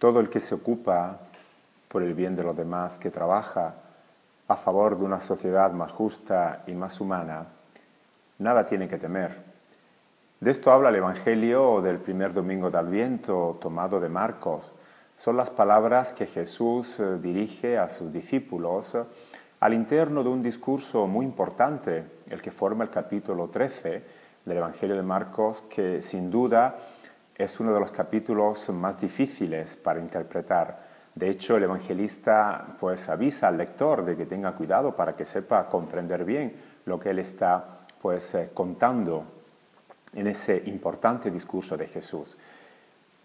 Todo el que se ocupa por el bien de los demás, que trabaja a favor de una sociedad más justa y más humana, nada tiene que temer. De esto habla el Evangelio del primer domingo de Adviento, tomado de Marcos. Son las palabras que Jesús dirige a sus discípulos al interno de un discurso muy importante, el que forma el capítulo 13 del Evangelio de Marcos, que sin duda es uno de los capítulos más difíciles para interpretar. De hecho, el evangelista pues avisa al lector de que tenga cuidado para que sepa comprender bien lo que él está contando en ese importante discurso de Jesús.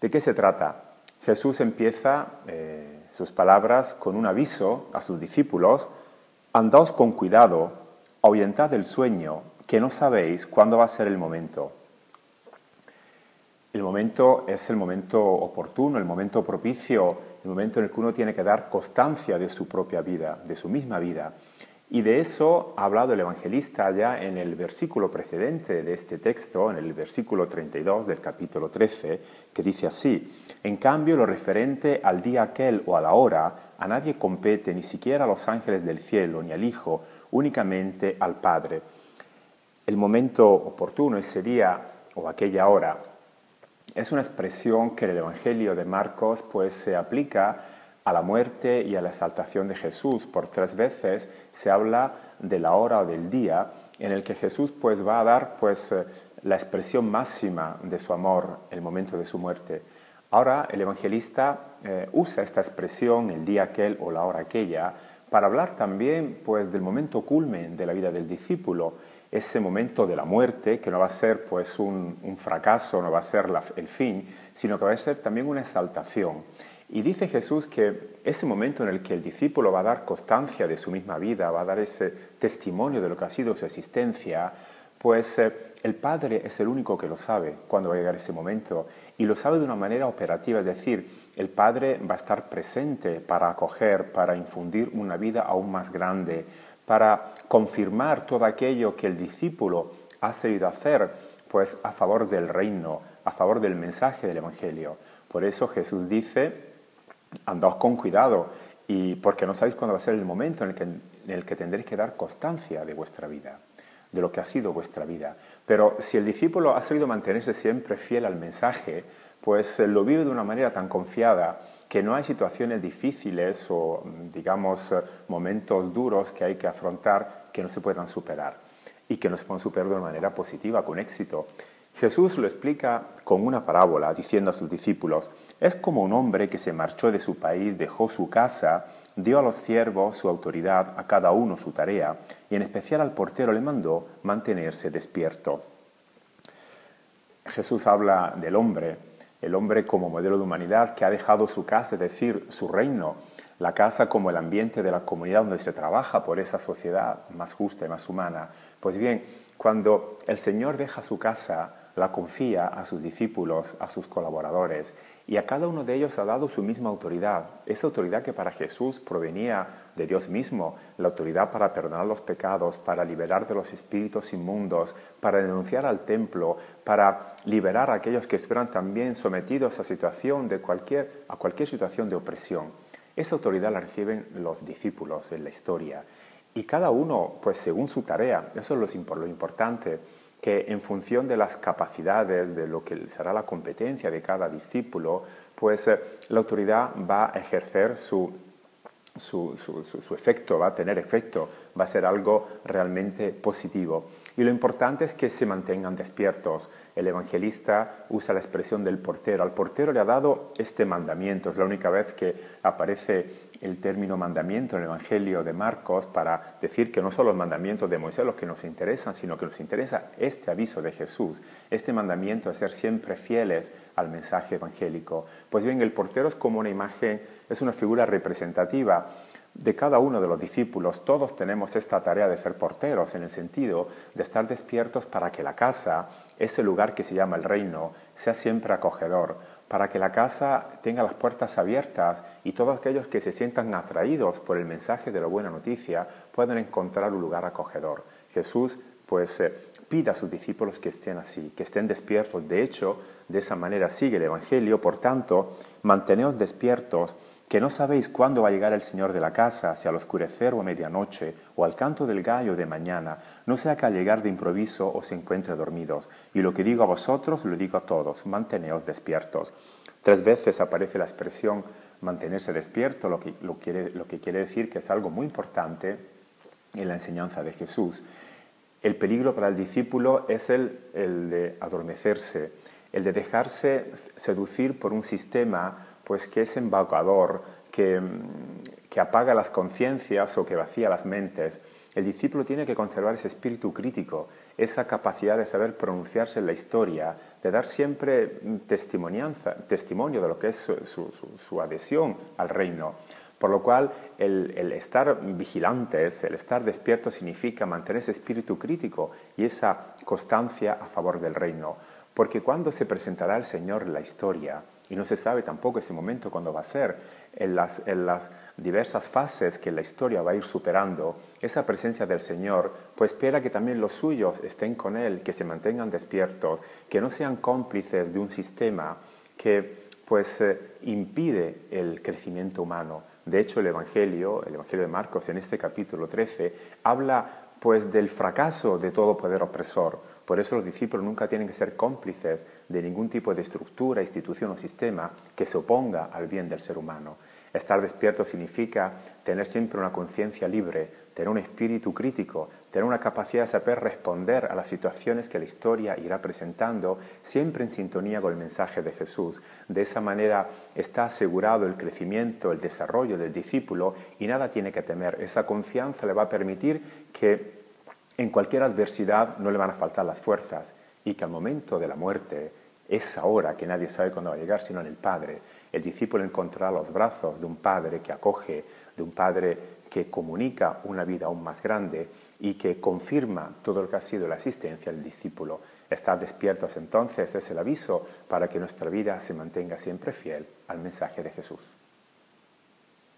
¿De qué se trata? Jesús empieza sus palabras con un aviso a sus discípulos: andaos con cuidado, ahuyentad el sueño, que no sabéis cuándo va a ser el momento. El momento es el momento oportuno, el momento propicio, el momento en el que uno tiene que dar constancia de su propia vida, de su misma vida. Y de eso ha hablado el evangelista ya en el versículo precedente de este texto, en el versículo 32 del capítulo 13, que dice así: en cambio, lo referente al día aquel o a la hora, a nadie compete, ni siquiera a los ángeles del cielo, ni al Hijo, únicamente al Padre. El momento oportuno, ese día o aquella hora, es una expresión que en el Evangelio de Marcos se aplica a la muerte y a la exaltación de Jesús. Por 3 veces se habla de la hora o del día en el que Jesús va a dar la expresión máxima de su amor, el momento de su muerte. Ahora el evangelista usa esta expresión, el día aquel o la hora aquella, para hablar también del momento culmen de la vida del discípulo, ese momento de la muerte, que no va a ser un fracaso, no va a ser el fin, sino que va a ser también una exaltación. Y dice Jesús que ese momento en el que el discípulo va a dar constancia de su misma vida, va a dar ese testimonio de lo que ha sido su existencia, el Padre es el único que lo sabe cuándo va a llegar ese momento, y lo sabe de una manera operativa, es decir, el Padre va a estar presente para acoger, para infundir una vida aún más grande, para confirmar todo aquello que el discípulo ha sabido hacer a favor del reino, a favor del mensaje del Evangelio. Por eso Jesús dice: andaos con cuidado, y porque no sabéis cuándo va a ser el momento en el que tendréis que dar constancia de vuestra vida, de lo que ha sido vuestra vida. Pero si el discípulo ha sabido mantenerse siempre fiel al mensaje, lo vive de una manera tan confiada que no hay situaciones difíciles o, digamos, momentos duros que hay que afrontar que no se puedan superar y que no se puedan superar de una manera positiva, con éxito. Jesús lo explica con una parábola, diciendo a sus discípulos: es como un hombre que se marchó de su país, dejó su casa, dio a los siervos su autoridad, a cada uno su tarea, y en especial al portero le mandó mantenerse despierto. Jesús habla del hombre, el hombre como modelo de humanidad que ha dejado su casa, es decir, su reino, la casa como el ambiente de la comunidad donde se trabaja por esa sociedad más justa y más humana. Pues bien, cuando el Señor deja su casa, la confía a sus discípulos, a sus colaboradores, y a cada uno de ellos ha dado su misma autoridad, esa autoridad que para Jesús provenía de Dios mismo, la autoridad para perdonar los pecados, para liberar de los espíritus inmundos, para denunciar al templo, para liberar a aquellos que estuvieran también sometidos a cualquier situación de opresión. Esa autoridad la reciben los discípulos en la historia, y cada uno, según su tarea. Eso es lo importante, que en función de las capacidades, de lo que será la competencia de cada discípulo, la autoridad va a ejercer su efecto, va a tener efecto, va a ser algo realmente positivo. Y lo importante es que se mantengan despiertos. El evangelista usa la expresión del portero. Al portero le ha dado este mandamiento. Es la única vez que aparece el término mandamiento en el Evangelio de Marcos para decir que no son los mandamientos de Moisés los que nos interesan, sino que nos interesa este aviso de Jesús, este mandamiento de ser siempre fieles al mensaje evangélico. Pues bien, el portero es como una imagen, es una figura representativa de cada uno de los discípulos. Todos tenemos esta tarea de ser porteros, en el sentido de estar despiertos para que la casa, ese lugar que se llama el reino, sea siempre acogedor, para que la casa tenga las puertas abiertas y todos aquellos que se sientan atraídos por el mensaje de la buena noticia puedan encontrar un lugar acogedor. Jesús pide a sus discípulos que estén así, que estén despiertos. De hecho, de esa manera sigue el Evangelio. Por tanto, manteneos despiertos, que no sabéis cuándo va a llegar el Señor de la casa, si al oscurecer o a medianoche, o al canto del gallo de mañana, no sea que al llegar de improviso os encuentre dormidos. Y lo que digo a vosotros, lo digo a todos, manteneos despiertos. 3 veces aparece la expresión mantenerse despierto, lo que quiere decir que es algo muy importante en la enseñanza de Jesús. El peligro para el discípulo es el de adormecerse, el de dejarse seducir por un sistema pues, que es embaucador, que apaga las conciencias o que vacía las mentes. El discípulo tiene que conservar ese espíritu crítico, esa capacidad de saber pronunciarse en la historia, de dar siempre testimonio de lo que es su adhesión al reino. Por lo cual, el estar vigilantes, el estar despiertos significa mantener ese espíritu crítico y esa constancia a favor del reino. Porque cuando se presentará el Señor en la historia, y no se sabe tampoco ese momento cuándo va a ser, en las diversas fases que la historia va a ir superando, esa presencia del Señor, pues espera que también los suyos estén con Él, que se mantengan despiertos, que no sean cómplices de un sistema que pues impide el crecimiento humano. De hecho, el Evangelio de Marcos, en este capítulo 13, habla pues del fracaso de todo poder opresor. Por eso los discípulos nunca tienen que ser cómplices de ningún tipo de estructura, institución o sistema que se oponga al bien del ser humano. Estar despierto significa tener siempre una conciencia libre, tener un espíritu crítico, tener una capacidad de saber responder a las situaciones que la historia irá presentando, siempre en sintonía con el mensaje de Jesús. De esa manera está asegurado el crecimiento, el desarrollo del discípulo y nada tiene que temer. Esa confianza le va a permitir que en cualquier adversidad no le van a faltar las fuerzas y que al momento de la muerte, esa hora que nadie sabe cuándo va a llegar sino en el Padre, el discípulo encontrará los brazos de un Padre que acoge, de un Padre que comunica una vida aún más grande y que confirma todo lo que ha sido la existencia del discípulo. Estar despiertos entonces es el aviso para que nuestra vida se mantenga siempre fiel al mensaje de Jesús.